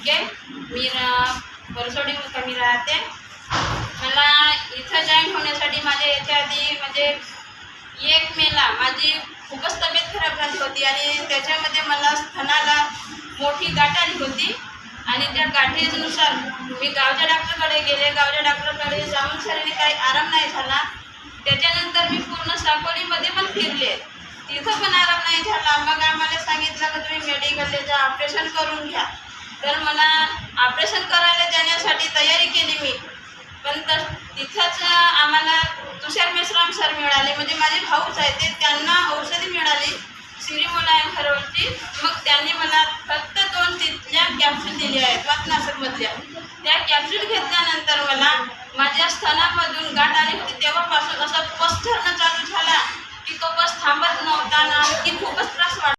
घोटके. मी परसोडी मुक्कामी राहते. मला इथं जॉईन होण्यासाठी माझ्या याच्या आधी म्हणजे 1 मेला माझी खूपच तब्येत खराब झाली होती आणि त्याच्यामध्ये मला स्तनाला मोठी गाठ आली होती आणि त्या गाठीनुसार मी गावच्या डॉक्टरकडे गेले. गावच्या डॉक्टरकडे जाऊन सरांनी काही आराम नाही झाला. त्याच्यानंतर मी पूर्ण साकोलीमध्ये पण फिरले, तिथं पण आराम नाही झाला. मग आम्हाला सांगितलं की तुम्ही मेडिकलला जा, ऑपरेशन करून घ्या. तर मला ऑपरेशन करायला जाण्यासाठी तयारी केली मी, पण तर तिथंच आम्हाला तुषार मेश्राम सर मिळाले, म्हणजे माझे भाऊच आहे ते. त्यांना औषधी मिळाली सिरीमोलायम खरवची. मग त्यांनी मला फक्त 2 तिथल्या कॅप्सूल दिल्या आहेत वातनासकमधल्या. त्या कॅप्सूल घेतल्यानंतर मला माझ्या स्तनामधून गाठ आली होती तेव्हापासून असा पस धरणं चालू झाला की तो पस थांबत नव्हता ना, की खूपच त्रास वाटत.